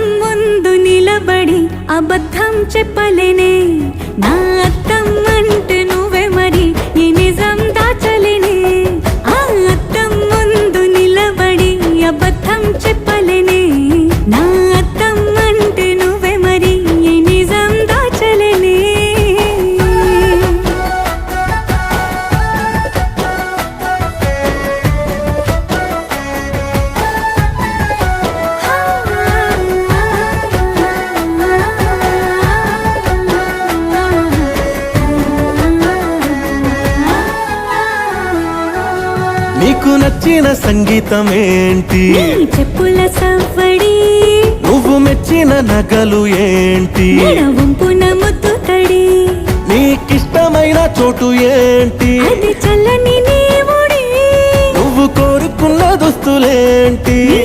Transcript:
అద్దం ముందు నిలబడి అబద్ధం చెప్పలేనే నా అద్దం అంటే నువ్వే మరి ఈ నిజం దాచలేనే ఆ అద్దం ముందు నిలబడి అబద్ధం చెప్పలేనే నా అద్దం అంటే నువ్వే మరి ఈ నిజం దాచలేనే నీకు నచ్చిన సంగీతం ఏంటి నీ చెప్పుల సవ్వడి నువ్వు మెచ్చిన నగలు ఏంటి మెడ వంపున ముద్దు తడి నీకిష్టమైన చోటు ఏంటి అది చల్లని నీ ఒడి నువ్వు కోరుకున్న దుస్తులేంటి నీ